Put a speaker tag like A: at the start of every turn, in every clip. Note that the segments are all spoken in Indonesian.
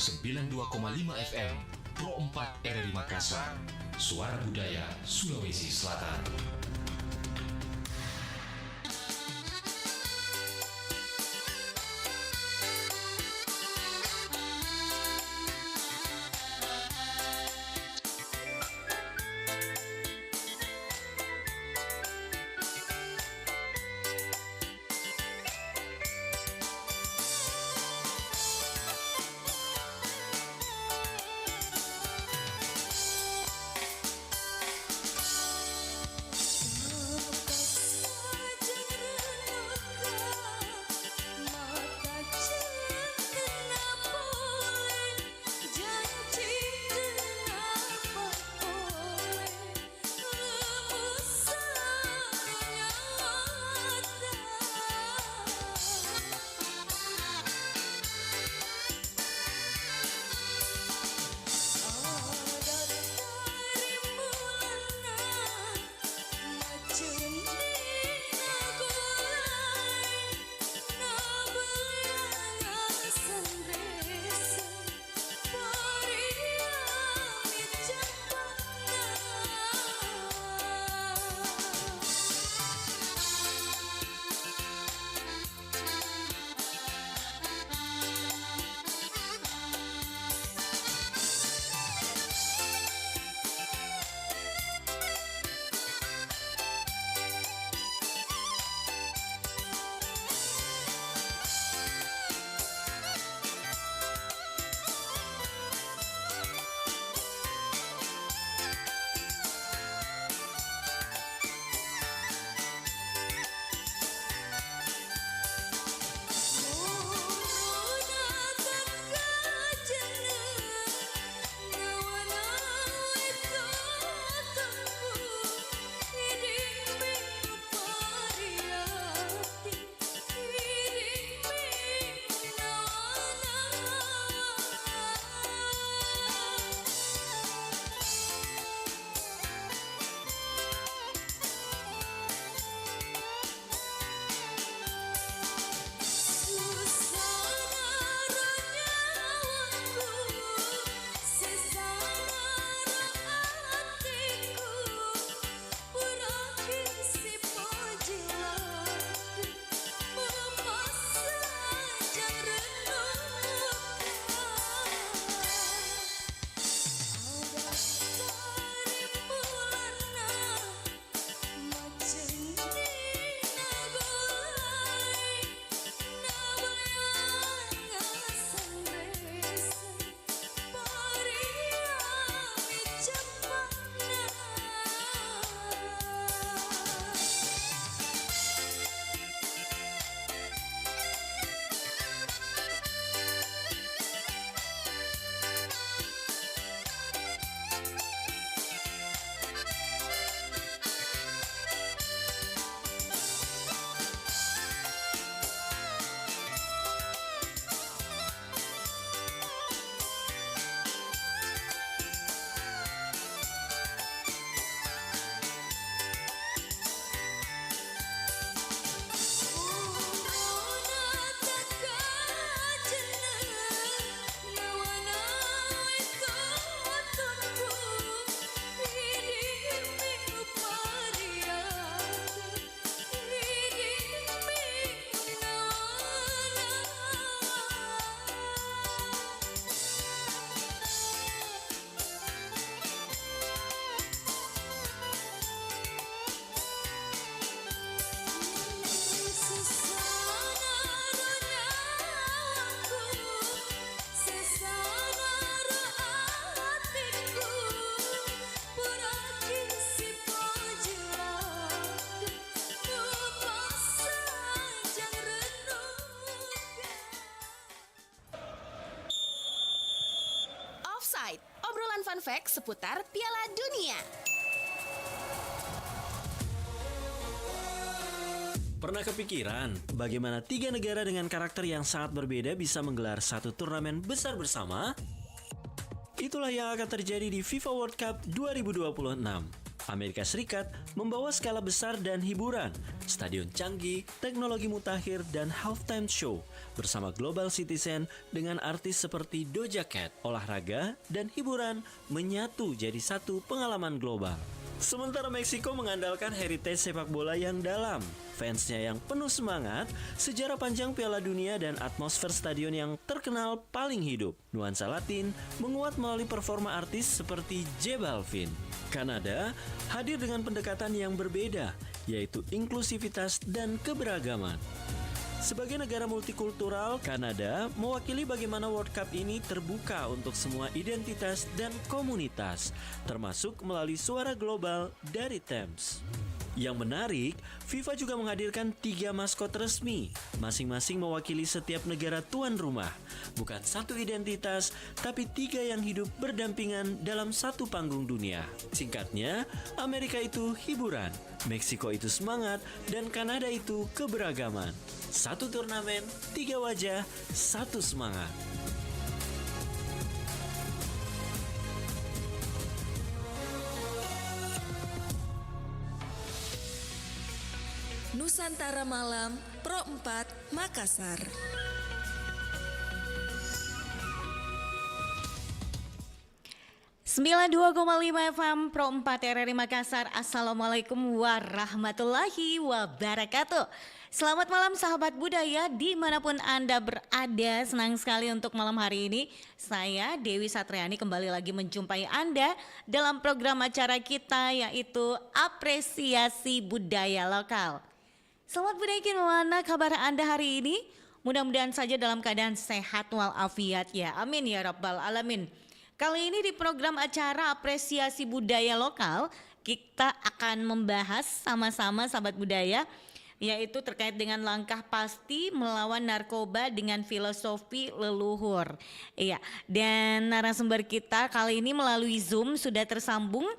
A: 92,5 FM Pro 4 RRI Makassar, Suara Budaya Sulawesi Selatan.
B: Obrolan fun fact seputar Piala Dunia.
C: Pernah kepikiran bagaimana 3 negara dengan karakter yang sangat berbeda bisa menggelar satu turnamen besar bersama? Itulah yang akan terjadi di FIFA World Cup 2026. Amerika Serikat membawa skala besar dan hiburan, stadion canggih, teknologi mutakhir, dan halftime show bersama Global Citizen dengan artis seperti Doja Cat. Olahraga dan hiburan menyatu jadi satu pengalaman global. Sementara Meksiko mengandalkan heritage sepak bola yang dalam, fansnya yang penuh semangat, sejarah panjang Piala Dunia dan atmosfer stadion yang terkenal paling hidup. Nuansa Latin menguat melalui performa artis seperti J Balvin. Kanada hadir dengan pendekatan yang berbeda, yaitu inklusivitas dan keberagaman. Sebagai negara multikultural, Kanada mewakili bagaimana World Cup ini terbuka untuk semua identitas dan komunitas, termasuk melalui suara global dari Thames. Yang menarik, FIFA juga menghadirkan 3 maskot resmi, masing-masing mewakili setiap negara tuan rumah. Bukan satu identitas, tapi 3 yang hidup berdampingan dalam satu panggung dunia. Singkatnya, Amerika itu hiburan, Meksiko itu semangat, dan Kanada itu keberagaman. Satu turnamen, 3 wajah, satu semangat.
B: Nusantara Malam Pro 4 Makassar.
D: Sembilan 92,5 FM Pro 4 RRI Makassar. Assalamualaikum warahmatullahi wabarakatuh. Selamat malam sahabat budaya dimanapun Anda berada. Senang sekali untuk malam hari ini saya Dewi Satriani kembali lagi menjumpai Anda dalam program acara kita yaitu Apresiasi Budaya Lokal. Selamat budaya, gimana kabar Anda hari ini? Mudah-mudahan saja dalam keadaan sehat walafiat ya. Amin ya rabbal alamin. Kali ini di program acara Apresiasi Budaya Lokal kita akan membahas sama-sama sahabat budaya, yaitu terkait dengan langkah pasti melawan narkoba dengan filosofi leluhur. Iya, dan narasumber kita kali ini melalui Zoom sudah tersambung.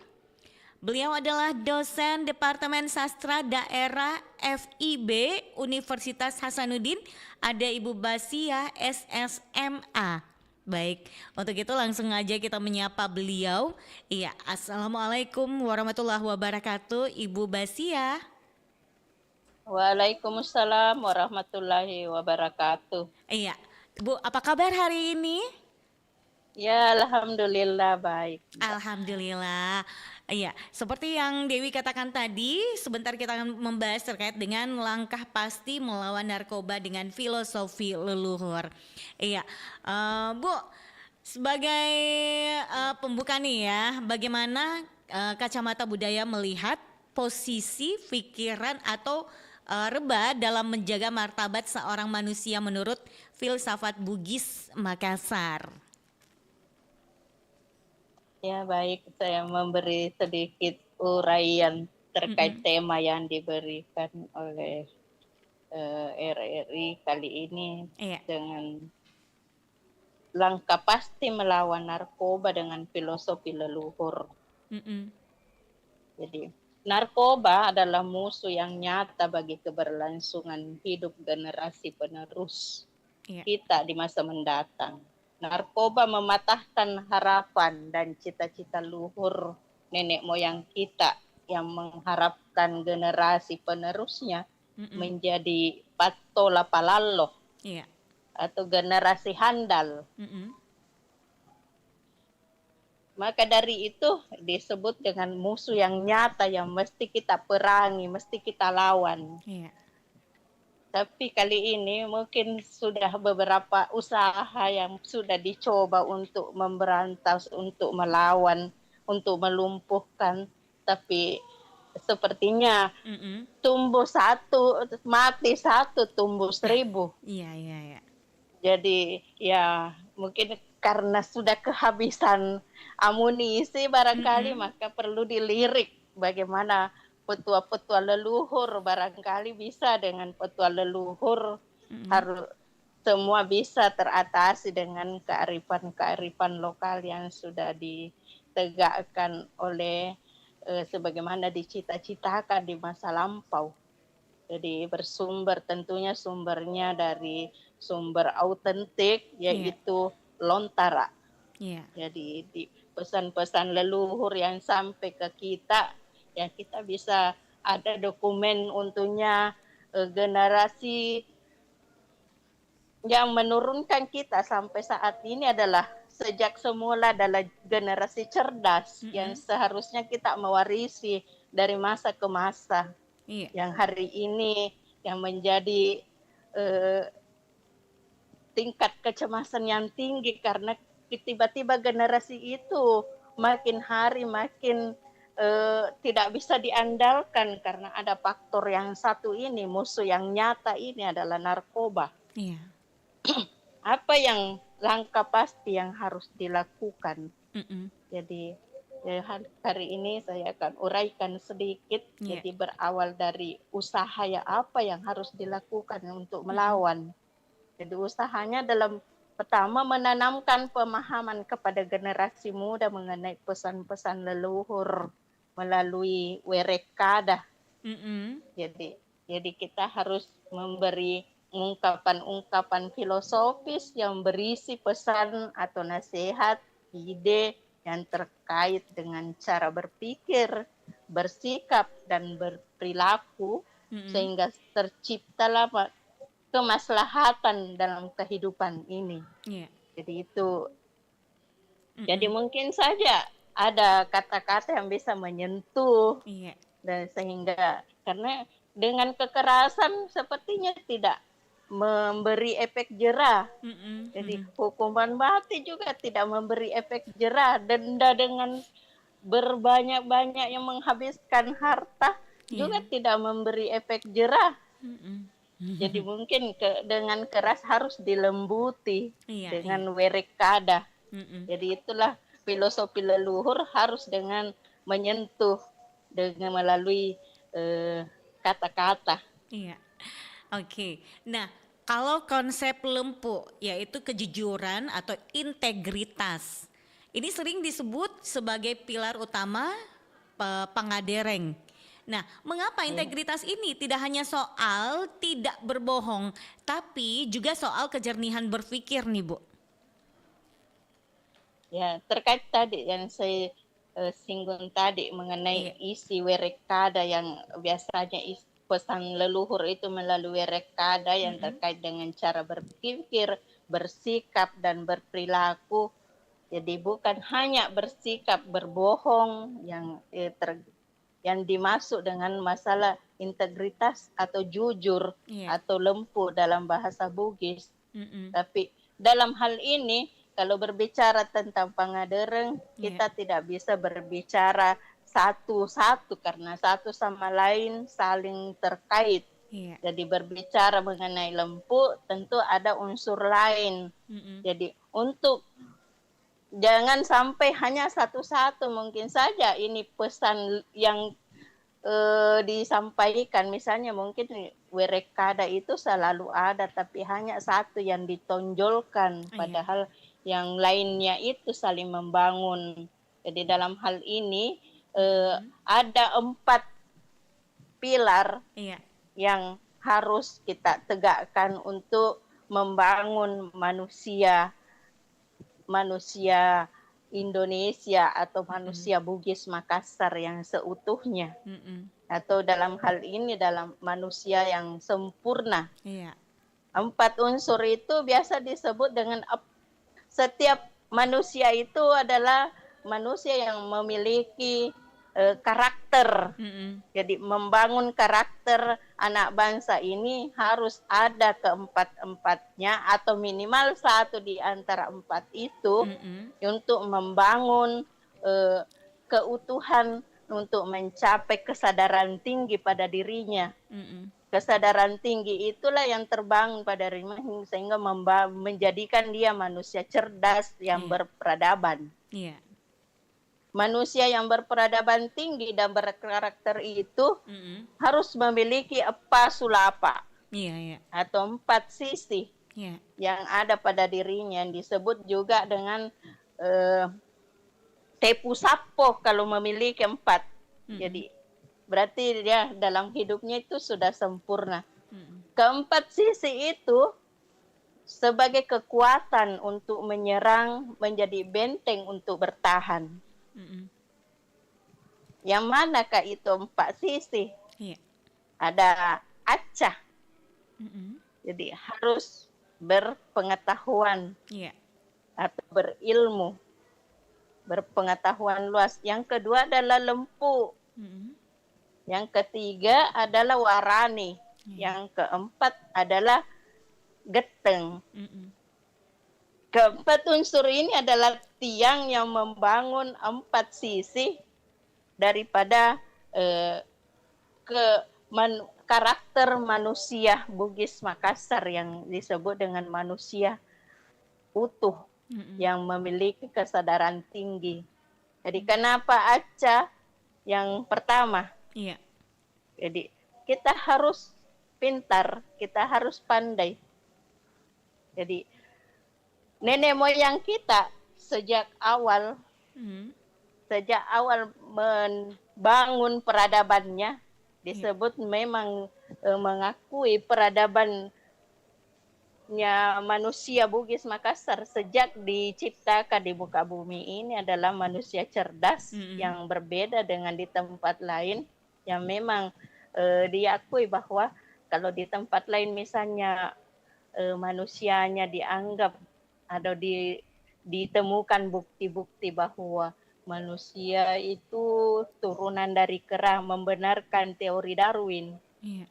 D: Beliau adalah dosen Departemen Sastra Daerah FIB Universitas Hasanuddin, ada Ibu Basia SSMA. Baik, untuk itu langsung aja kita menyapa beliau. Iya, Assalamualaikum warahmatullahi wabarakatuh, Ibu Basia.
E: Waalaikumsalam warahmatullahi wabarakatuh.
D: Iya, Bu, apa kabar hari ini?
E: Ya, alhamdulillah baik.
D: Alhamdulillah. Iya, seperti yang Dewi katakan tadi, sebentar kita akan membahas terkait dengan langkah pasti melawan narkoba dengan filosofi leluhur. Iya, Bu, sebagai pembuka nih ya, bagaimana kacamata budaya melihat posisi pikiran atau rebah dalam menjaga martabat seorang manusia menurut filsafat Bugis Makassar?
E: Ya, baik, saya memberi sedikit uraian terkait tema yang diberikan oleh RRI kali ini.
D: Iya.
E: Dengan langkah pasti melawan narkoba dengan filosofi leluhur. Jadi, narkoba adalah musuh yang nyata bagi keberlangsungan hidup generasi penerus kita di masa mendatang. Narkoba mematahkan harapan dan cita-cita luhur nenek moyang kita yang mengharapkan generasi penerusnya menjadi patola palaloh atau generasi handal. Maka dari itu disebut dengan musuh yang nyata yang mesti kita perangi, mesti kita lawan. Tapi kali ini mungkin sudah beberapa usaha yang sudah dicoba untuk memberantas, untuk melawan, untuk melumpuhkan. Tapi sepertinya tumbuh satu, mati satu, tumbuh 1000.
D: Iya.
E: Jadi ya mungkin karena sudah kehabisan amunisi barangkali maka perlu dilirik bagaimana petua-petua leluhur, barangkali bisa dengan petua leluhur harus semua bisa teratasi dengan kearifan-kearifan lokal yang sudah ditegakkan oleh sebagaimana dicita-citakan di masa lampau. Jadi bersumber tentunya sumbernya dari sumber autentik yaitu Lontara. Jadi di pesan-pesan leluhur yang sampai ke kita ya kita bisa ada dokumen untuknya generasi yang menurunkan kita sampai saat ini adalah sejak semula adalah generasi cerdas yang seharusnya kita mewarisi dari masa ke masa. Yang hari ini yang menjadi tingkat kecemasan yang tinggi karena tiba-tiba generasi itu makin hari makin tidak bisa diandalkan karena ada faktor yang satu ini, musuh yang nyata ini adalah narkoba. Apa yang langkah pasti yang harus dilakukan? Jadi hari ini saya akan uraikan sedikit. Jadi berawal dari usaha ya apa yang harus dilakukan untuk melawan. Jadi usahanya dalam pertama menanamkan pemahaman kepada generasi muda mengenai pesan-pesan leluhur melalui Werekada. Jadi kita harus memberi ungkapan-ungkapan filosofis yang berisi pesan atau nasihat, ide yang terkait dengan cara berpikir, bersikap, dan berperilaku, sehingga terciptalah kemaslahatan dalam kehidupan ini. Jadi itu, jadi mungkin saja ada kata-kata yang bisa menyentuh, dan sehingga karena dengan kekerasan sepertinya tidak memberi efek jera. Jadi hukuman mati juga tidak memberi efek jera. Denda dengan berbanyak-banyak yang menghabiskan harta juga tidak memberi efek jera. Jadi mungkin dengan keras harus dilembuti dengan Werekada. Jadi itulah filosofi leluhur harus dengan menyentuh dengan melalui kata-kata.
D: Oke. Nah, kalau konsep lempu yaitu kejujuran atau integritas, ini sering disebut sebagai pilar utama Pangadereng. Nah, mengapa integritas ini tidak hanya soal tidak berbohong, tapi juga soal kejernihan berpikir nih, Bu?
E: Ya, terkait tadi yang saya singgung tadi mengenai isi Werekada yang biasanya pesan leluhur itu melalui Werekada yang terkait dengan cara berpikir, bersikap, dan berperilaku. Jadi bukan hanya bersikap berbohong yang dimasuk dengan masalah integritas atau jujur atau lempu dalam bahasa Bugis. Tapi dalam hal ini kalau berbicara tentang Pangadereng, kita tidak bisa berbicara satu-satu karena satu sama lain saling terkait. Jadi berbicara mengenai lempu tentu ada unsur lain. Jadi untuk jangan sampai hanya satu-satu, mungkin saja ini pesan yang disampaikan, misalnya mungkin Werekada itu selalu ada tapi hanya satu yang ditonjolkan, padahal yang lainnya itu saling membangun. Jadi dalam hal ini ada 4 pilar yang harus kita tegakkan untuk membangun manusia Indonesia atau manusia Bugis Makassar yang seutuhnya. Atau dalam hal ini dalam manusia yang sempurna. 4 unsur itu biasa disebut dengan setiap manusia itu adalah manusia yang memiliki karakter. Jadi membangun karakter anak bangsa ini harus ada keempat-empatnya atau minimal satu di antara 4 itu untuk membangun keutuhan, untuk mencapai kesadaran tinggi pada dirinya. Kesadaran tinggi itulah yang terbangun pada dirinya sehingga menjadikan dia manusia cerdas yang berperadaban. Manusia yang berperadaban tinggi dan berkarakter itu harus memiliki sulapa atau 4 sisi yang ada pada dirinya, yang disebut juga dengan tepu sapo kalau memiliki 4. Jadi berarti dia dalam hidupnya itu sudah sempurna. Keempat sisi itu sebagai kekuatan untuk menyerang, menjadi benteng untuk bertahan. Yang manakah itu 4 sisi?
D: Iya.
E: Ada acca.
D: Mm-mm.
E: Jadi harus berpengetahuan
D: Iya.
E: atau berilmu, berpengetahuan luas. Yang kedua adalah lempu.
D: Mm-mm.
E: Yang ketiga adalah warani.
D: Iya.
E: Yang keempat adalah geteng.
D: Mm-mm.
E: Keempat unsur ini adalah tiang yang membangun 4 sisi daripada karakter manusia Bugis Makassar yang disebut dengan manusia utuh yang memiliki kesadaran tinggi. Jadi kenapa Acca yang pertama?
D: Iya.
E: Jadi kita harus pintar, kita harus pandai. Jadi nenek moyang kita sejak awal membangun peradabannya disebut memang mengakui peradabannya manusia Bugis Makassar sejak diciptakan di muka bumi ini adalah manusia cerdas yang berbeda dengan di tempat lain yang memang diakui bahwa kalau di tempat lain misalnya manusianya dianggap atau ditemukan bukti-bukti bahwa manusia itu turunan dari kera, membenarkan teori Darwin.
D: Iya.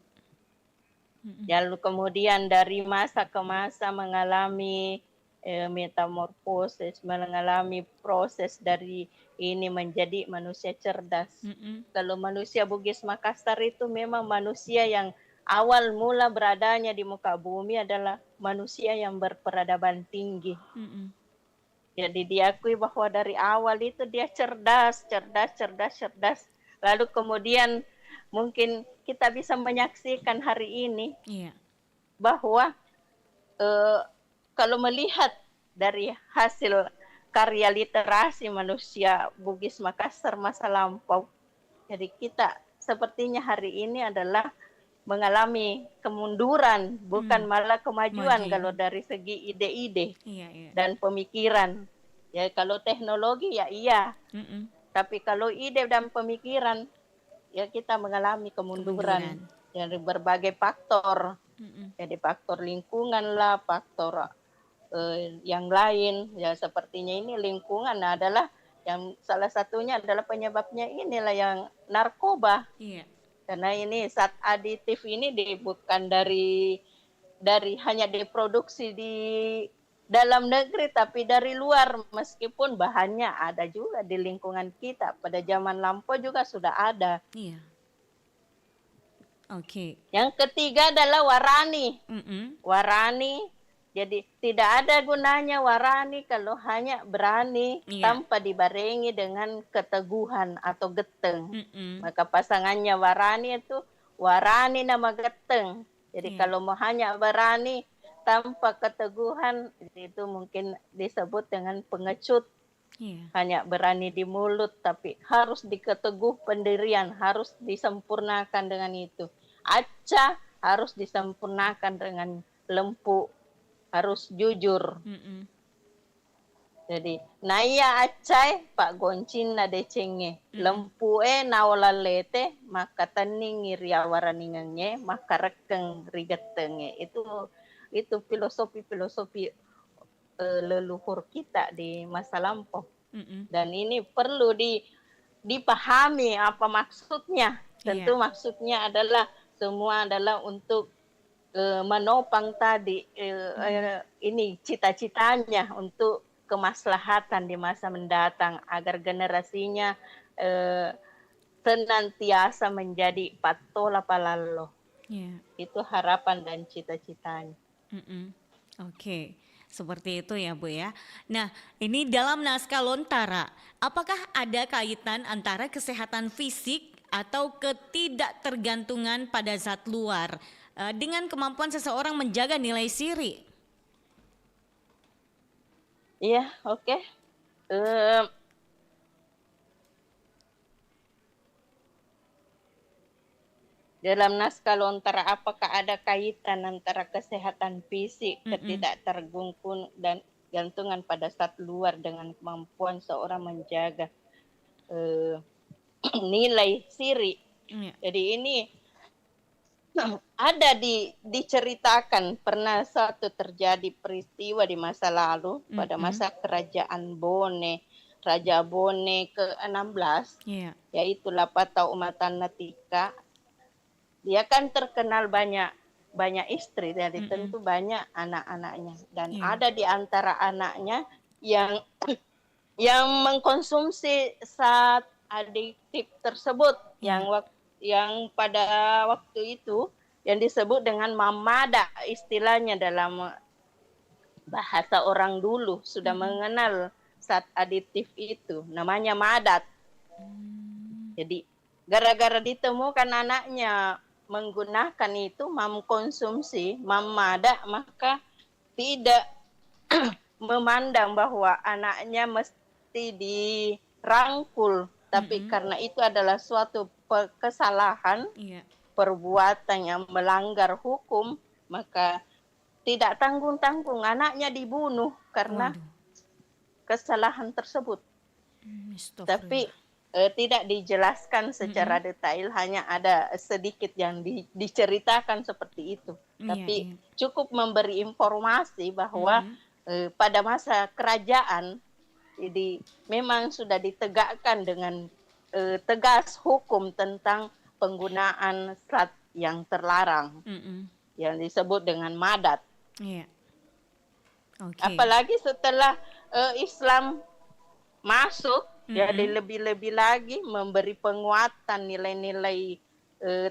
E: Lalu kemudian dari masa ke masa mengalami metamorfosis, mengalami proses dari ini menjadi manusia cerdas. Kalau manusia Bugis Makassar itu memang manusia yang awal mula beradanya di muka bumi adalah manusia yang berperadaban tinggi. Jadi diakui bahwa dari awal itu dia cerdas. Lalu kemudian mungkin kita bisa menyaksikan hari ini bahwa kalau melihat dari hasil karya literasi manusia Bugis Makassar masa lampau, jadi kita sepertinya hari ini adalah mengalami kemunduran, bukan malah kemajuan kalau dari segi ide-ide dan pemikiran. Ya kalau teknologi ya iya, tapi kalau ide dan pemikiran ya kita mengalami kemunduran dari berbagai faktor. Jadi faktor lingkungan lah, faktor yang lain. Ya sepertinya ini lingkungan adalah yang salah satunya adalah penyebabnya inilah yang narkoba. Karena ini zat aditif ini bukan dari hanya diproduksi di dalam negeri tapi dari luar, meskipun bahannya ada juga di lingkungan kita. Pada zaman lampau juga sudah ada. Yang ketiga adalah warani. Warani, jadi tidak ada gunanya warani kalau hanya berani tanpa dibarengi dengan keteguhan atau geteng. Maka pasangannya warani itu warani nama geteng. Jadi kalau mau hanya berani tanpa keteguhan itu mungkin disebut dengan pengecut. Hanya berani di mulut tapi harus diketeguh pendirian, harus disempurnakan dengan itu. Acca harus disempurnakan dengan lempu, harus jujur. Jadi naya acai pak goncin na decenge lempu nawalalete maka taning riawaraningenge maka rekeng rigetenge. Itu filosofi leluhur kita di masa lampau. Dan ini perlu dipahami apa maksudnya. Tentu maksudnya adalah semua adalah untuk menopang tadi ini cita-citanya untuk kemaslahatan di masa mendatang agar generasinya senantiasa menjadi patola palalo. Itu harapan dan cita-citanya.
D: Oke. Seperti itu ya Bu ya. Nah ini dalam naskah Lontara, apakah ada kaitan antara kesehatan fisik atau ketidaktergantungan pada zat luar dengan kemampuan seseorang menjaga nilai siri?
E: Iya, oke. Dalam naskah Lontara, apakah ada kaitan antara kesehatan fisik, ketidaktergantungan dan gantungan pada zat luar dengan kemampuan seorang menjaga nilai siri. Jadi ini ada diceritakan pernah suatu terjadi peristiwa di masa lalu pada masa kerajaan Bone, Raja Bone ke-16, yaitu Lapata Umatanatika. Dia kan terkenal banyak istri, jadi tentu banyak anak-anaknya, dan ada di antara anaknya yang mengkonsumsi zat adiktif tersebut yang pada waktu itu yang disebut dengan mamada, istilahnya dalam bahasa orang dulu sudah mengenal zat adiktif itu, namanya madat. Jadi gara-gara ditemukan anaknya menggunakan itu, mengkonsumsi mamada, maka tidak memandang bahwa anaknya mesti dirangkul, tapi karena itu adalah suatu kesalahan, perbuatan yang melanggar hukum, maka tidak tanggung-tanggung anaknya dibunuh karena kesalahan tersebut. Tapi tidak dijelaskan secara detail, hanya ada sedikit yang diceritakan seperti itu. Tapi cukup memberi informasi bahwa pada masa kerajaan, jadi memang sudah ditegakkan dengan tegas hukum tentang penggunaan zat yang terlarang, yang disebut dengan madat. Apalagi setelah Islam masuk, jadi lebih-lebih lagi memberi penguatan nilai-nilai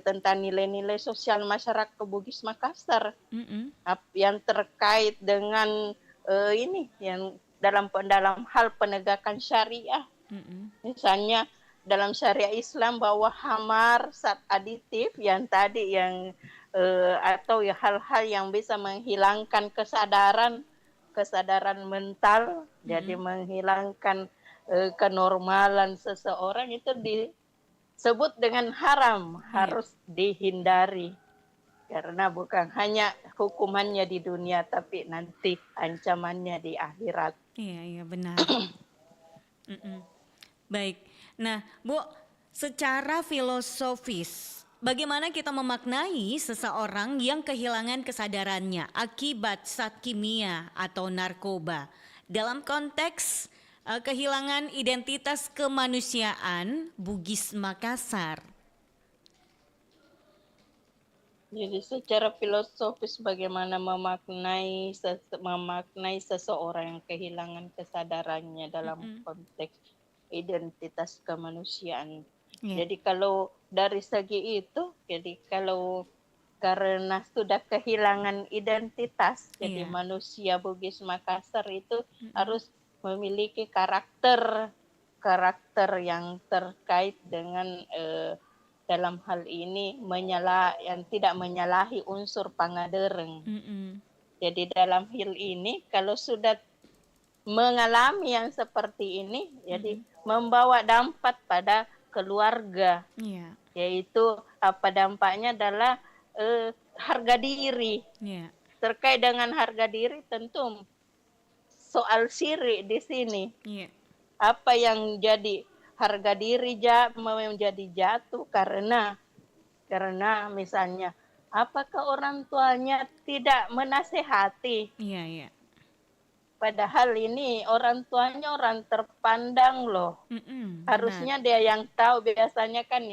E: tentang nilai-nilai sosial masyarakat Bugis Makassar yang terkait dengan ini yang dalam hal penegakan syariah. Misalnya dalam syariah Islam bahwa hamar, zat aditif yang tadi atau hal-hal yang bisa menghilangkan kesadaran mental, jadi menghilangkan kenormalan seseorang, itu disebut dengan haram, harus dihindari. Karena bukan hanya hukumannya di dunia, tapi nanti ancamannya di akhirat.
D: Iya benar. Baik, nah Bu, secara filosofis, bagaimana kita memaknai seseorang yang kehilangan kesadarannya akibat zat kimia atau narkoba dalam konteks kehilangan identitas kemanusiaan Bugis Makassar?
E: Jadi secara filosofis bagaimana memaknai seseorang yang kehilangan kesadarannya dalam konteks identitas kemanusiaan. Jadi kalau dari segi itu, jadi kalau karena sudah kehilangan identitas, jadi manusia Bugis Makassar itu harus memiliki karakter yang terkait dengan dalam hal ini yang tidak menyalahi unsur pangadereng. Jadi dalam hal ini kalau sudah mengalami yang seperti ini, jadi membawa dampak pada keluarga, yaitu apa dampaknya adalah harga diri. Terkait dengan harga diri tentu soal syirik di sini. Apa yang jadi harga diri menjadi jatuh karena misalnya apakah orang tuanya tidak menasehati? Padahal ini orang tuanya orang terpandang loh. Harusnya dia yang tahu. Biasanya kan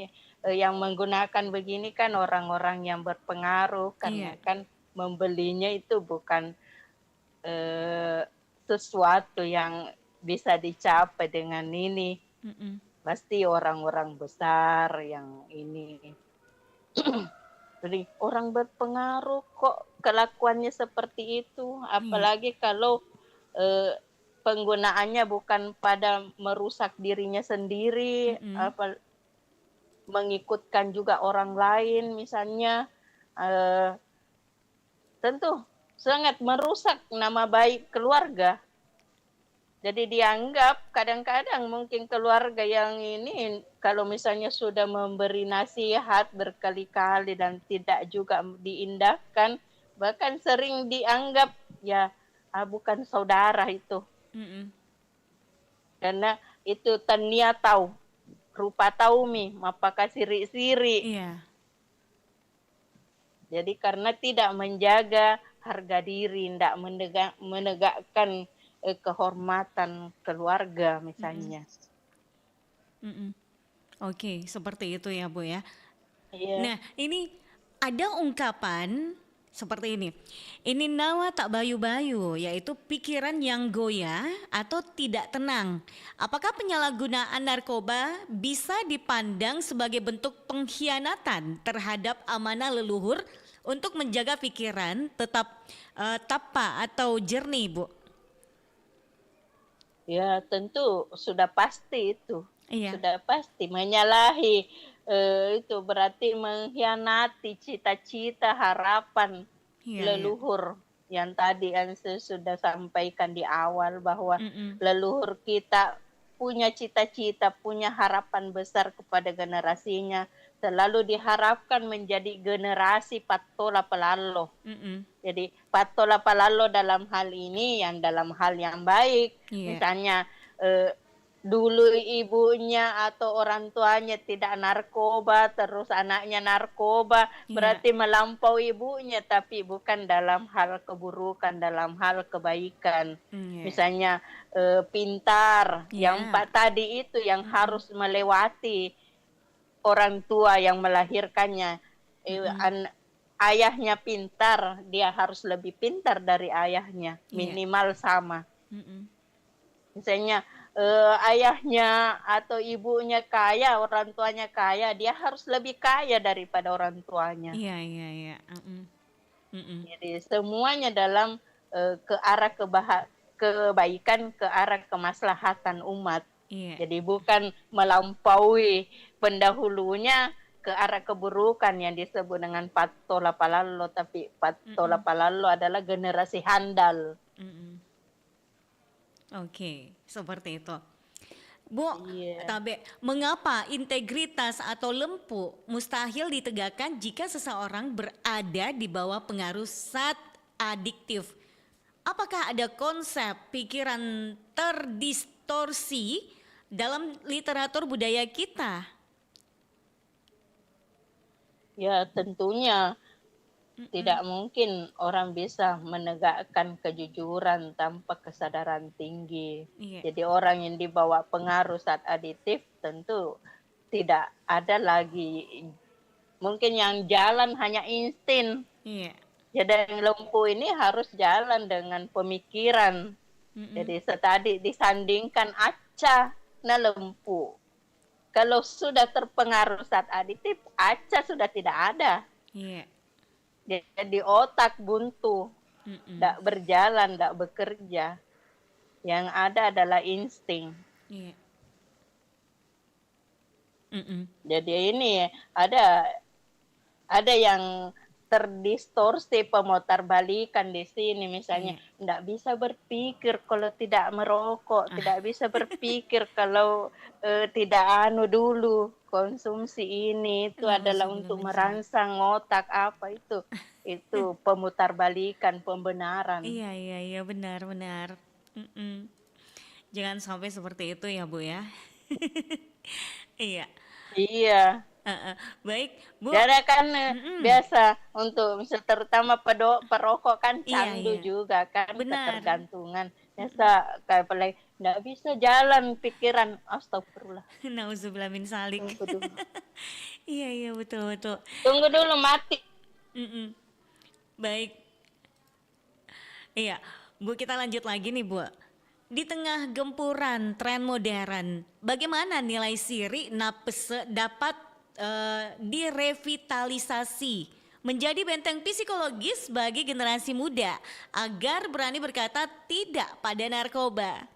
E: yang menggunakan begini kan orang-orang yang berpengaruh, karena kan membelinya itu bukan sesuatu yang bisa dicapai dengan ini. Pasti orang-orang besar yang ini. Jadi orang berpengaruh kok kelakuannya seperti itu. Apalagi kalau penggunaannya bukan pada merusak dirinya sendiri, mengikutkan juga orang lain misalnya, tentu sangat merusak nama baik keluarga. Jadi dianggap kadang-kadang mungkin keluarga yang ini kalau misalnya sudah memberi nasihat berkali-kali dan tidak juga diindahkan, bahkan sering dianggap bukan saudara itu. Karena itu tania tahu. rupa taumi, mapaka siri-siri.
D: Iya.
E: Jadi karena tidak menjaga harga diri, tidak menegakkan kehormatan keluarga misalnya.
D: Oke, seperti itu ya Bu ya.
E: Iya.
D: Nah, ini ada ungkapan seperti ini. Ini nawa tak bayu-bayu, yaitu pikiran yang goyah atau tidak tenang. Apakah penyalahgunaan narkoba bisa dipandang sebagai bentuk pengkhianatan terhadap amanah leluhur untuk menjaga pikiran tetap tapa atau jernih, Bu?
E: Ya, tentu sudah pasti itu.
D: Iya.
E: Sudah pasti menyalahi, itu berarti mengkhianati cita-cita, harapan leluhur yang tadi yang saya sudah sampaikan di awal bahwa leluhur kita punya cita-cita, punya harapan besar kepada generasinya, selalu diharapkan menjadi generasi patola pelalo. Jadi patola pelalo dalam hal ini dalam hal yang baik. Misalnya dulu ibunya atau orang tuanya tidak narkoba, terus anaknya narkoba, berarti melampaui ibunya, tapi bukan dalam hal keburukan, dalam hal kebaikan. Misalnya pintar, yang 4 tadi itu yang harus melewati orang tua yang melahirkannya. Ayahnya pintar, dia harus lebih pintar dari ayahnya, minimal sama. Misalnya ayahnya atau ibunya kaya, orang tuanya kaya, dia harus lebih kaya daripada orang tuanya.
D: Iya.
E: Jadi semuanya dalam ke arah kebaikan, ke arah kemaslahatan umat. Jadi bukan melampaui pendahulunya ke arah keburukan yang disebut dengan patola palalo, tapi patola palalo adalah generasi handal.
D: Oke, seperti itu. Bu, Tabe, mengapa integritas atau lempu mustahil ditegakkan jika seseorang berada di bawah pengaruh zat adiktif? Apakah ada konsep pikiran terdistorsi dalam literatur budaya kita?
E: Ya, tentunya tidak mungkin orang bisa menegakkan kejujuran tanpa kesadaran tinggi. Jadi orang yang dibawa pengaruh zat aditif tentu tidak ada lagi. Mungkin yang jalan hanya insting. Jadi yang lumpuh ini harus jalan dengan pemikiran. Jadi tadi disandingkan aca na lumpuh. Kalau sudah terpengaruh zat aditif, aca sudah tidak ada. Jadi otak buntu, tidak berjalan, tidak bekerja. Yang ada adalah insting. Jadi ini ada yang terdistorsi pemutarbalikan di sini. Misalnya tidak bisa berpikir kalau tidak merokok, tidak bisa berpikir kalau tidak dulu konsumsi ini itu adalah untuk merangsang otak apa itu pemutarbalikan pembenaran.
D: Iya benar. Jangan sampai seperti itu ya Bu ya. Iya. Baik Bu.
E: Jadi kan biasa untuk terutama perokok kan candu juga kan, ketergantungan. Biasa kayak apalagi tidak bisa jalan pikiran, astagfirullah.
D: Nauzubillah min salik. Iya betul.
E: Tunggu dulu mati.
D: Baik. Iya, Bu, kita lanjut lagi nih Bu. Di tengah gempuran tren modern, bagaimana nilai siri napese dapat direvitalisasi menjadi benteng psikologis bagi generasi muda agar berani berkata tidak pada narkoba?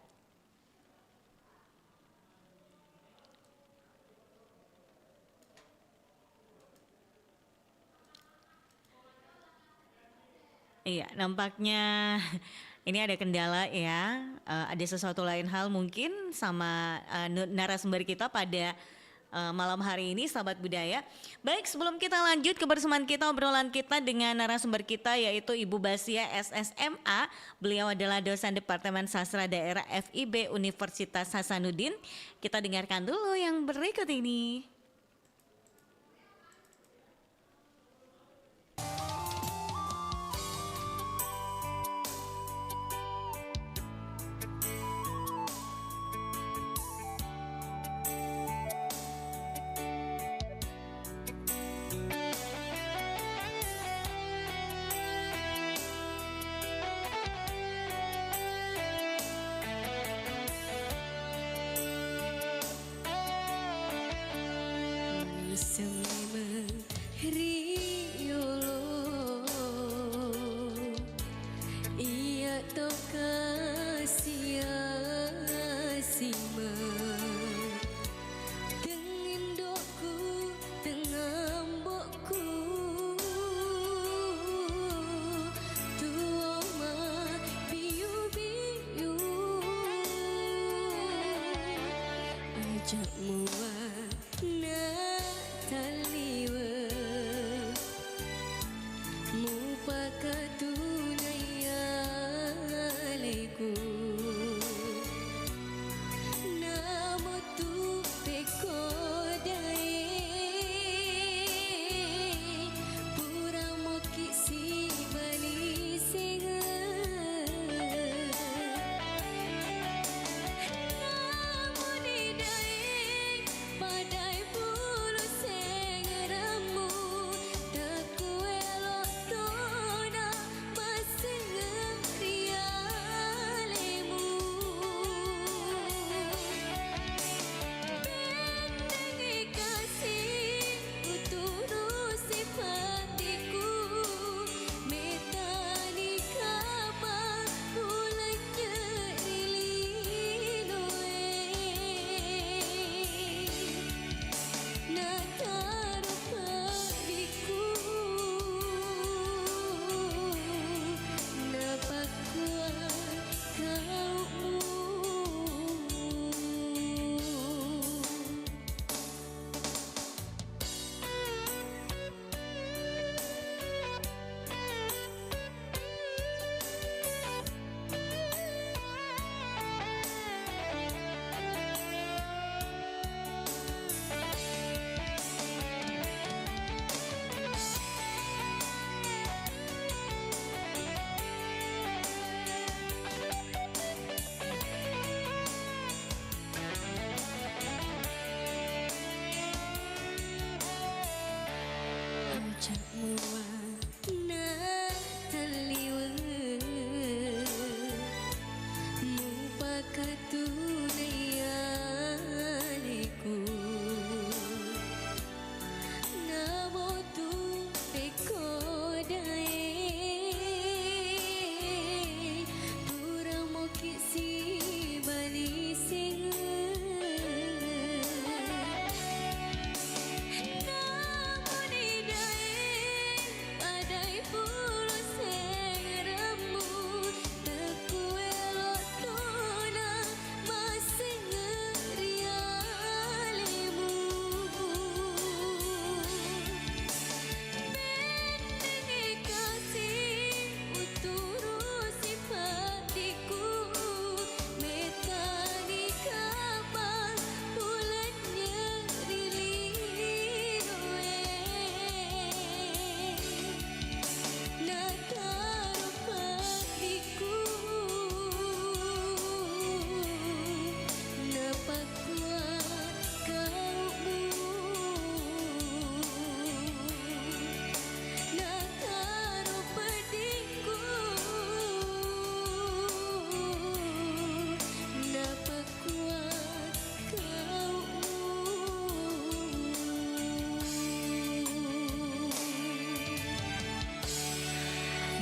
D: Iya, nampaknya ini ada kendala ya, ada sesuatu lain hal mungkin sama narasumber kita pada malam hari ini sahabat budaya. Baik, sebelum kita lanjut kebersamaan kita, obrolan kita dengan narasumber kita yaitu Ibu Basia SSMA. Beliau adalah dosen Departemen Sastra Daerah FIB Universitas Hasanuddin. Kita dengarkan dulu yang berikut ini.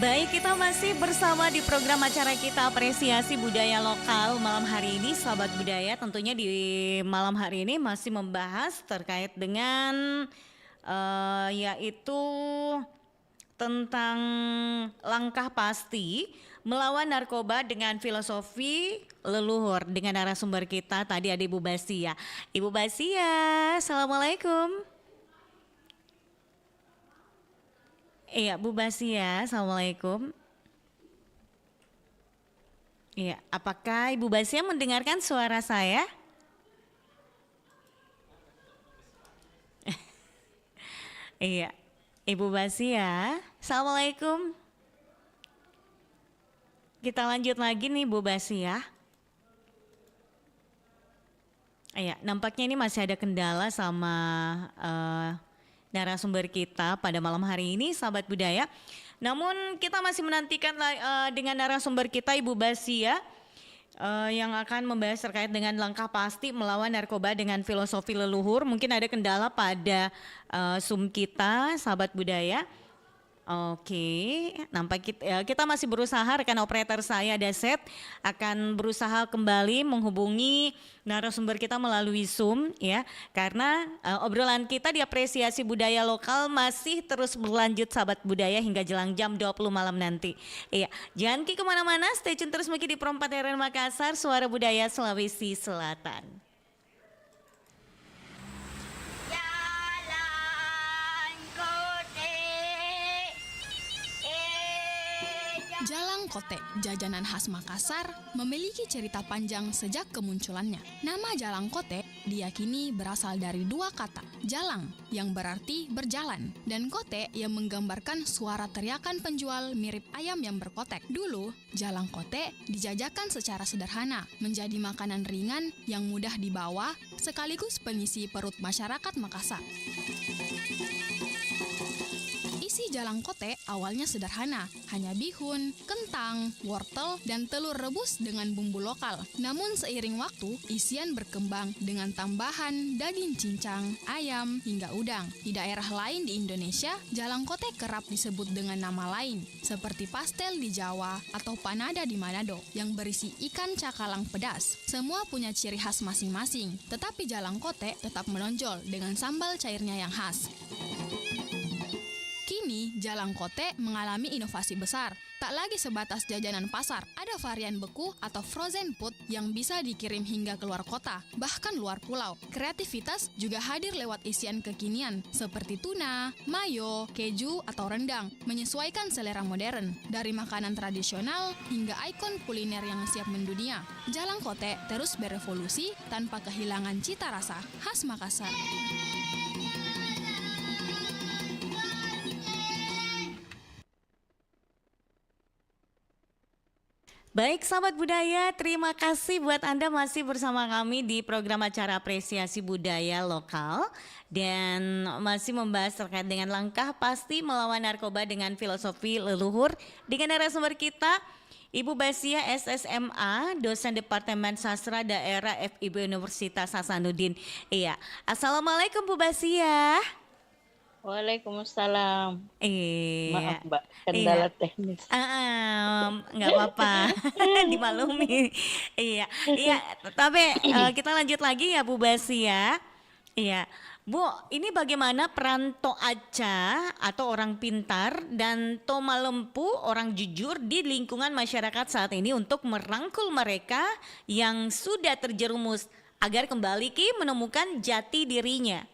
D: Baik, kita masih bersama di program acara kita Apresiasi Budaya Lokal malam hari ini, sahabat budaya. Tentunya di malam hari ini masih membahas terkait dengan yaitu tentang langkah pasti melawan narkoba dengan filosofi leluhur dengan narasumber kita tadi ada Ibu Basia. Ibu Basia, Assalamualaikum. Iya, Bu Basia, Assalamualaikum. Iya, apakah Ibu Basia mendengarkan suara saya? Iya, Ibu Basia, Assalamualaikum. Kita lanjut lagi nih Bu Basia. Iya, nampaknya ini masih ada kendala sama narasumber kita pada malam hari ini, sahabat budaya. Namun kita masih menantikan dengan narasumber kita Ibu Basia yang akan membahas terkait dengan langkah pasti melawan narkoba dengan filosofi leluhur. Mungkin ada kendala pada Zoom kita, sahabat budaya. Oke, nampak kita masih berusaha, rekan operator saya Daset akan berusaha kembali menghubungi narasumber kita melalui Zoom ya, karena obrolan kita di apresiasi budaya lokal masih terus berlanjut sahabat budaya hingga jelang jam 20 malam nanti. Iya, jangan kemana-mana, stay tune terus di Pro 4 RRI Makassar, Suara Budaya Sulawesi Selatan.
F: Jalang Kote, jajanan khas Makassar, memiliki cerita panjang sejak kemunculannya. Nama Jalang Kote diyakini berasal dari dua kata, jalang yang berarti berjalan, dan kote yang menggambarkan suara teriakan penjual mirip ayam yang berkotek. Dulu, jalang kote dijajakan secara sederhana, menjadi makanan ringan yang mudah dibawa, sekaligus pengisi perut masyarakat Makassar. Isi jalang kote awalnya sederhana, hanya bihun, kentang, wortel, dan telur rebus dengan bumbu lokal. Namun seiring waktu, isian berkembang dengan tambahan daging cincang, ayam, hingga udang. Di daerah lain di Indonesia, jalang kote kerap disebut dengan nama lain, seperti pastel di Jawa atau panada di Manado, yang berisi ikan cakalang pedas. Semua punya ciri khas masing-masing, tetapi jalang kote tetap menonjol dengan sambal cairnya yang khas. Kini, jalang kote mengalami inovasi besar. Tak lagi sebatas jajanan pasar, ada varian beku atau frozen food yang bisa dikirim hingga keluar kota, bahkan luar pulau. Kreativitas juga hadir lewat isian kekinian, seperti tuna, mayo, keju, atau rendang, menyesuaikan selera modern. Dari makanan tradisional hingga ikon kuliner yang siap mendunia, jalang kote terus berevolusi tanpa kehilangan cita rasa khas Makassar.
D: Baik sahabat budaya, terima kasih buat Anda masih bersama kami di program acara apresiasi budaya lokal dan masih membahas terkait dengan langkah pasti melawan narkoba dengan filosofi leluhur dengan narasumber kita Ibu Basia SSMA, dosen Departemen Sastra Daerah FIB Universitas Hasanuddin. Iya, Assalamualaikum Bu Basia.
E: Waalaikumsalam.
D: Maaf
E: Mbak, kendala teknis.
D: Nggak apa-apa, dimaklumi. Iya. Tapi kita lanjut lagi ya Bu Basia. Iya, Bu, ini bagaimana peran Toaca atau orang pintar dan Tomalempu orang jujur di lingkungan masyarakat saat ini untuk merangkul mereka yang sudah terjerumus agar kembali menemukan jati dirinya?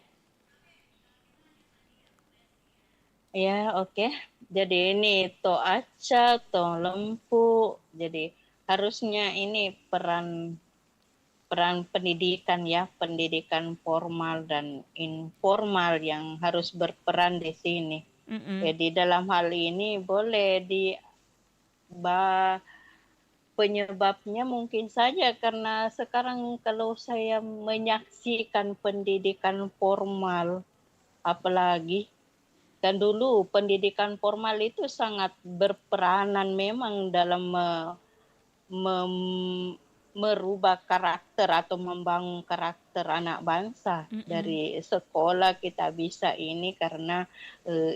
E: Ya, oke. Jadi ini Toaca, Tolempu. Jadi harusnya ini peran pendidikan ya, pendidikan formal dan informal yang harus berperan di sini. Jadi dalam hal ini boleh penyebabnya mungkin saja karena sekarang kalau saya menyaksikan pendidikan formal, apalagi kan dulu pendidikan formal itu sangat berperanan memang dalam merubah karakter atau membangun karakter anak bangsa. Dari sekolah kita bisa ini karena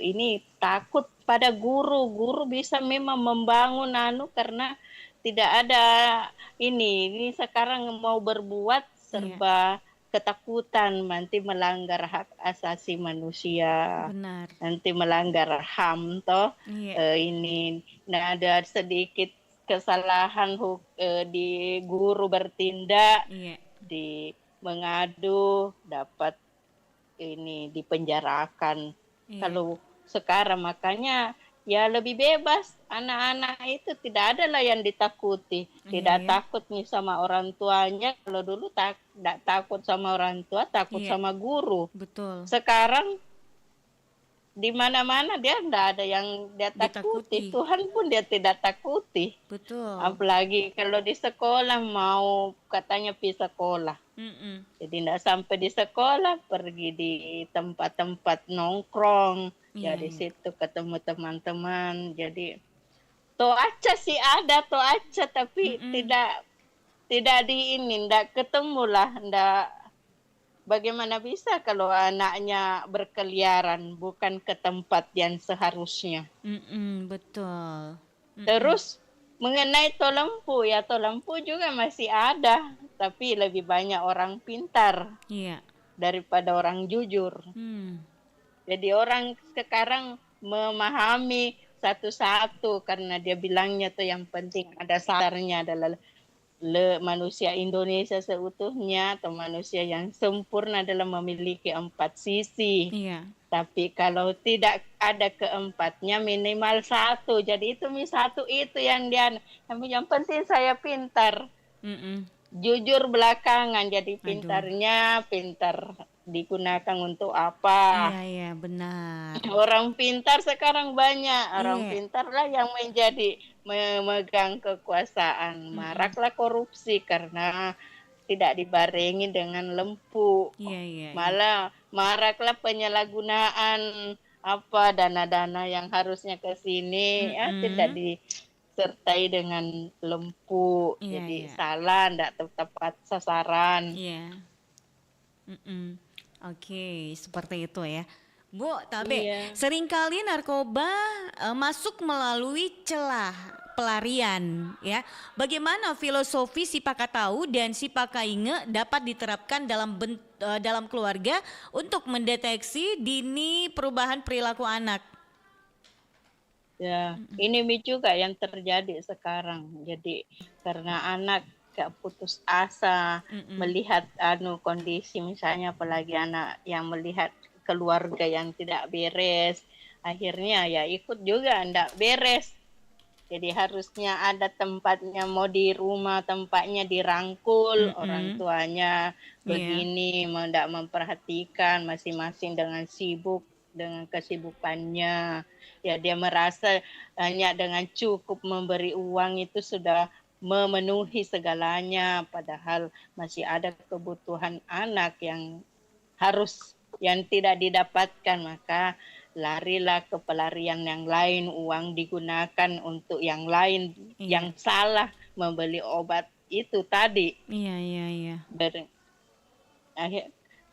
E: ini takut pada guru bisa memang membangun karena tidak ada ini sekarang mau berbuat serba ketakutan nanti melanggar hak asasi manusia.
D: Benar.
E: Nanti melanggar HAM ini ada sedikit kesalahan di guru bertindak,
D: Iya.
E: di mengadu, dapat ini dipenjarakan.
D: Iya.
E: Kalau sekarang makanya ya lebih bebas. Anak-anak itu tidak ada lah yang ditakuti. Tidak
D: Iya.
E: takut nih sama orang tuanya. Kalau dulu tidak takut sama orang tua, takut
D: Iya.
E: sama guru.
D: Betul.
E: Sekarang di mana-mana dia tidak ada yang dia takuti.
D: Ditakuti.
E: Tuhan pun dia tidak takuti.
D: Betul.
E: Apalagi kalau di sekolah mau katanya pergi sekolah.
D: Mm-mm.
E: Jadi tidak sampai di sekolah, pergi di tempat-tempat nongkrong. Ya
D: Iya,
E: di
D: iya.
E: situ ketemu teman-teman. Jadi toaca sih ada toaca, tapi tidak di ini, tidak ketemu lah, tidak. Bagaimana bisa kalau anaknya berkeliaran bukan ke tempat yang seharusnya.
D: Betul.
E: Terus mengenai tol lampu juga masih ada, tapi lebih banyak orang pintar
D: Iya.
E: daripada orang jujur. Jadi orang sekarang memahami satu-satu karena dia bilangnya tuh yang penting ada sadarnya adalah manusia Indonesia seutuhnya atau manusia yang sempurna adalah memiliki 4 sisi.
D: Iya.
E: Tapi kalau tidak ada keempatnya minimal 1. Jadi itu satu itu yang dia. Tapi yang penting saya pintar. Jujur belakangan. Jadi pintar digunakan untuk apa.
D: Iya, benar.
E: Orang pintar sekarang banyak. Orang pintar lah yang menjadi memegang kekuasaan. Maraklah korupsi karena tidak dibarengi dengan lempu. Malah maraklah penyalahgunaan dana-dana yang harusnya ke sini tidak disertai dengan lempu. Jadi salah, tidak tepat sasaran.
D: Oke, seperti itu ya. Bu, tapi seringkali narkoba masuk melalui celah pelarian ya. Bagaimana filosofi si Pakatau dan si Pakainge dapat diterapkan dalam keluarga untuk mendeteksi dini perubahan perilaku anak?
E: Ya, ini juga yang terjadi sekarang. Jadi karena anak gak putus asa melihat kondisi misalnya, apalagi anak yang melihat keluarga yang tidak beres, akhirnya ya ikut juga tidak beres. Jadi harusnya ada tempatnya, mau di rumah tempatnya dirangkul, orang tuanya begini, tidak memperhatikan, masing-masing dengan sibuk dengan kesibukannya. Ya dia merasa hanya dengan cukup memberi uang itu sudah memenuhi segalanya, padahal masih ada kebutuhan anak yang tidak didapatkan, maka larilah ke pelarian yang lain, uang digunakan untuk yang lain, yang salah membeli obat itu tadi.
D: Iya.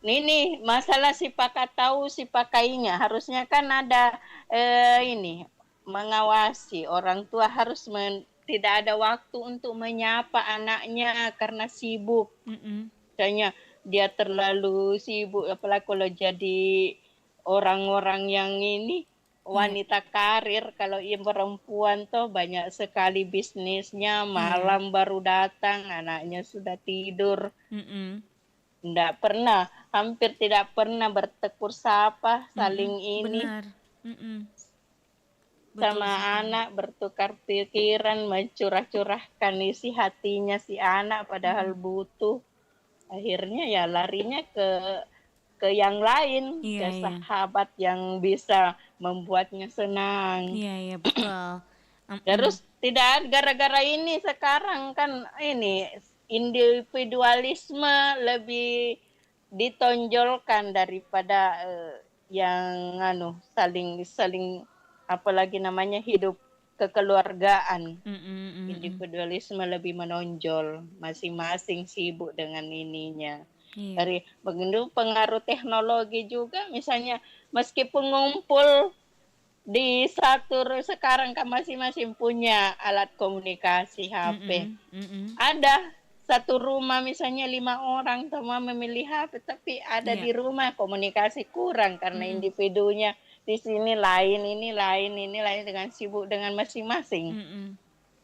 E: Ini masalah si Pakatau, si Pakainya, harusnya kan ada mengawasi. Orang tua harus tidak ada waktu untuk menyapa anaknya karena sibuk. Misalnya dia terlalu sibuk, apalagi kalau jadi orang-orang yang ini wanita karir, kalau yang perempuan tuh banyak sekali bisnisnya, malam baru datang, anaknya sudah tidur. Hampir tidak pernah bertegur sapa, saling ini.
D: Benar.
E: Sama anak, bertukar pikiran, mencurah-curahkan isi hatinya si anak padahal butuh. Akhirnya ya larinya ke yang lain, ke sahabat yang bisa membuatnya senang.
D: Iya, betul.
E: Terus tidak gara-gara ini sekarang kan ini individualisme lebih ditonjolkan daripada yang saling apalagi namanya hidup kekeluargaan. Individualisme lebih menonjol, masing-masing sibuk dengan ininya. Dari begitu pengaruh teknologi juga, misalnya meskipun ngumpul di sekarang kan masing-masing punya alat komunikasi HP. Ada satu rumah misalnya 5 orang semua memilih HP, tapi ada di rumah komunikasi kurang karena individunya di sini lain, ini lain dengan sibuk dengan masing-masing.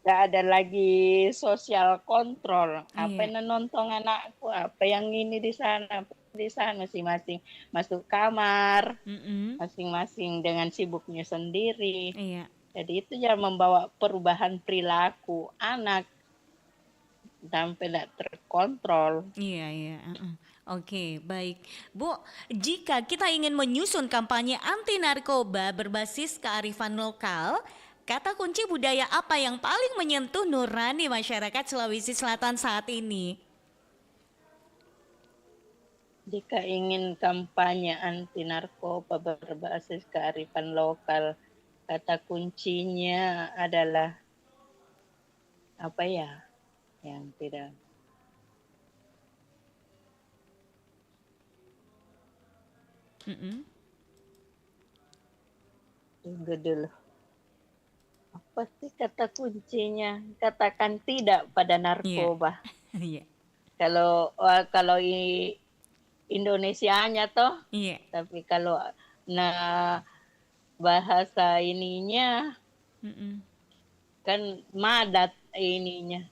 E: Nggak ada lagi sosial kontrol. Apa
D: Iya.
E: yang nonton anakku, apa yang ini di sana masing-masing masuk kamar,
D: Mm-mm.
E: masing-masing dengan sibuknya sendiri.
D: Iya.
E: Jadi itu yang membawa perubahan perilaku anak sampai tidak terkontrol.
D: Iya, iya. Oke, baik. Bu, jika kita ingin menyusun kampanye anti narkoba berbasis kearifan lokal, kata kunci budaya apa yang paling menyentuh nurani masyarakat Sulawesi Selatan saat ini?
E: Jika ingin kampanye anti narkoba berbasis kearifan lokal, kata kuncinya adalah apa ya? Yang tidak tunggu dulu. Apa sih kata kuncinya? Katakan tidak pada narkoba.
D: Iya.
E: Kalau Indonesianya toh,
D: Iya.
E: tapi kalau bahasa ininya kan madat ininya.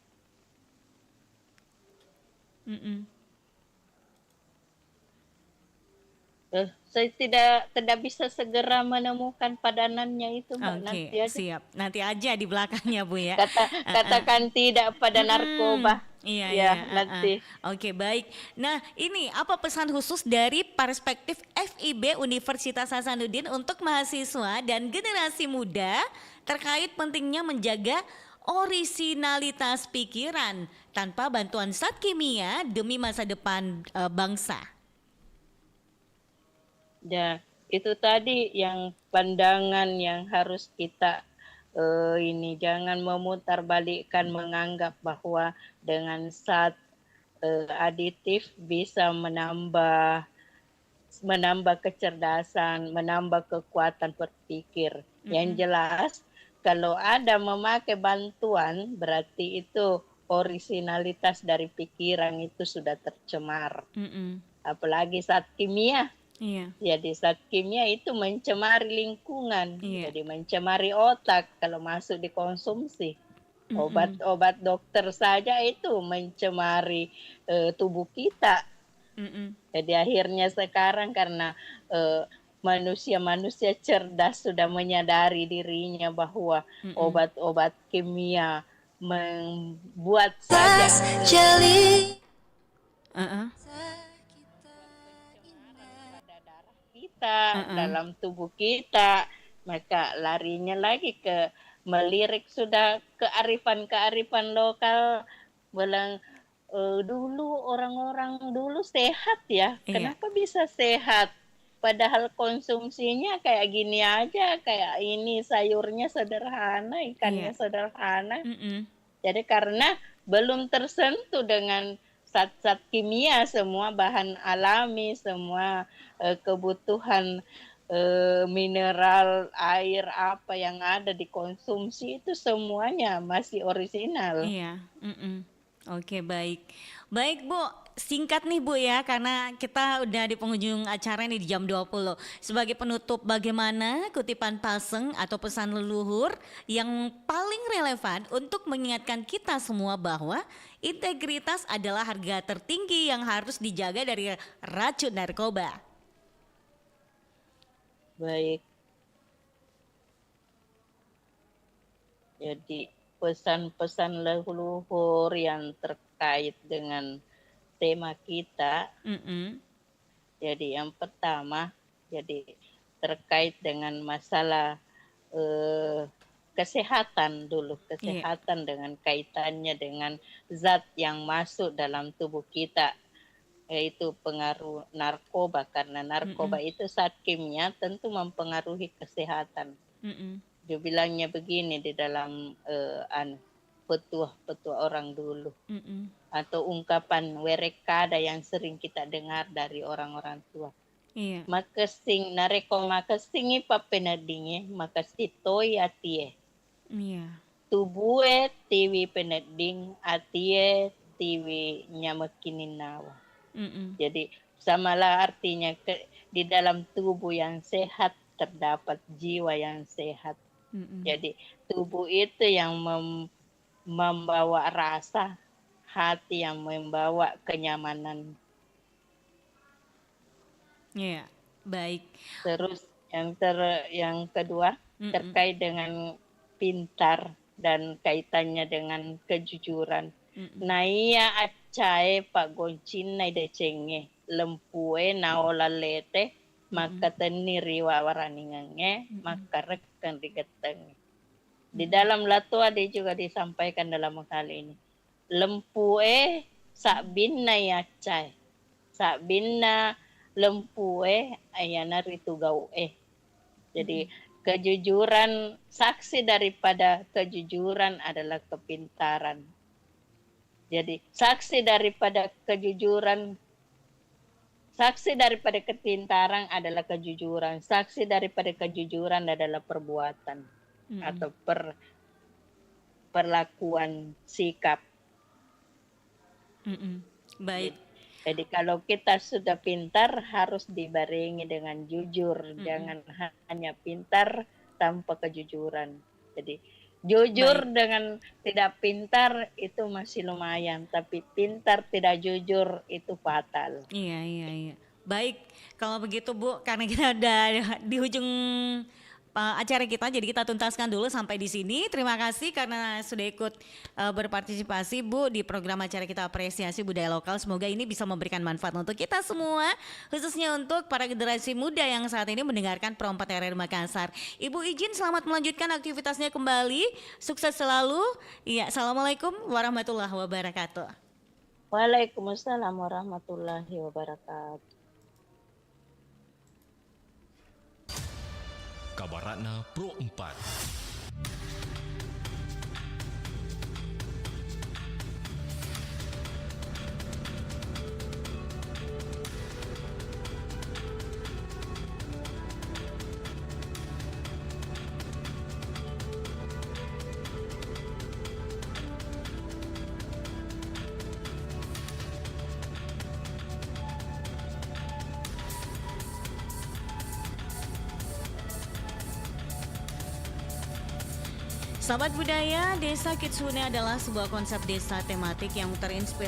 E: Saya tidak bisa segera menemukan padanannya itu, Mbak.
D: Oke,
E: Nanti aja.
D: siap. Nanti aja di belakangnya, Bu ya.
E: Katakan tidak pada narkoba.
D: Iya,
E: Ya,
D: iya.
E: nanti.
D: Oke, baik. Nah, ini apa pesan khusus dari perspektif FIB Universitas Hasanuddin untuk mahasiswa dan generasi muda terkait pentingnya menjaga orisinalitas pikiran tanpa bantuan zat kimia demi masa depan bangsa?
E: Ya, itu tadi yang pandangan yang harus kita ini jangan memutarbalikkan menganggap bahwa dengan zat aditif bisa menambah kecerdasan, menambah kekuatan berpikir. Yang jelas kalau ada memakai bantuan berarti itu orisinalitas dari pikiran itu sudah tercemar. Apalagi zat kimia.
D: Iya.
E: Jadi zat kimia itu mencemari lingkungan,
D: Iya.
E: jadi mencemari otak kalau masuk dikonsumsi. Obat-obat dokter saja itu mencemari tubuh kita. Jadi akhirnya sekarang karena manusia-manusia cerdas sudah menyadari dirinya bahwa obat-obat kimia membuat saja kita dalam tubuh kita, maka larinya lagi ke melirik sudah kearifan lokal, bilang dulu orang-orang dulu sehat ya.
D: Iya.
E: Kenapa bisa sehat? Padahal konsumsinya kayak gini aja, kayak ini sayurnya sederhana, ikannya sederhana. Jadi karena belum tersentuh dengan zat-zat kimia, semua bahan alami, semua kebutuhan mineral, air, apa yang ada dikonsumsi itu semuanya masih orisinal.
D: Iya. Oke, baik. Baik, Bu. Singkat nih, Bu ya, karena kita udah di penghujung acara nih di jam 20. Sebagai penutup, bagaimana kutipan Paseng atau pesan leluhur yang paling relevan untuk mengingatkan kita semua bahwa integritas adalah harga tertinggi yang harus dijaga dari racun narkoba?
E: Baik. Jadi pesan-pesan leluhur yang terkait dengan tema kita. Jadi yang pertama, jadi terkait dengan masalah kesehatan dulu, kesehatan dengan kaitannya dengan zat yang masuk dalam tubuh kita, yaitu pengaruh narkoba, karena narkoba itu zat kimia tentu mempengaruhi kesehatan. Dia bilangnya begini di dalam petuah-petuah orang dulu, atau ungkapan werekada yang sering kita dengar dari orang-orang tua.
D: Iya.
E: Makasing nareko makasing ipapenadinge makasitoy atie.
D: Iya.
E: Tubue tiwi peneding atie tiwi nyamakinin nawa. Jadi samalah artinya di dalam tubuh yang sehat terdapat jiwa yang sehat. Jadi tubuh itu yang membawa rasa, hati yang membawa kenyamanan.
D: Iya, baik.
E: Terus yang kedua terkait dengan pintar dan kaitannya dengan kejujuran. Na iya acai pak goncin na ide cenge lempue naola lete maka teniri wawaraningange maka rekan digeteng. Di dalam latua dia juga disampaikan dalam hal ini. Lempue sakbinna ya acai. Sakbinna lempue ayana ritu gau Jadi kejujuran, saksi daripada kejujuran adalah kepintaran. Jadi saksi daripada kejujuran, saksi daripada kepintaran adalah kejujuran. Saksi daripada kejujuran adalah perbuatan atau perlakuan sikap.
D: Baik.
E: Jadi kalau kita sudah pintar harus dibarengi dengan jujur, jangan hanya pintar tanpa kejujuran. Jadi jujur dengan tidak pintar itu masih lumayan, tapi pintar tidak jujur itu fatal.
D: Iya. Baik, kalau begitu Bu, karena kita udah di ujung acara kita, jadi kita tuntaskan dulu sampai di sini. Terima kasih karena sudah ikut berpartisipasi Bu di program acara kita Apresiasi Budaya Lokal. Semoga ini bisa memberikan manfaat untuk kita semua, khususnya untuk para generasi muda yang saat ini mendengarkan Pro 4 RRI Makassar. Ibu izin selamat melanjutkan aktivitasnya kembali, sukses selalu. Iya, Assalamualaikum warahmatullahi wabarakatuh.
E: Waalaikumsalam warahmatullahi wabarakatuh.
A: Kabaratna Pro 4.
D: Sahabat budaya, Desa Kitsune adalah sebuah konsep desa tematik yang terinspirasi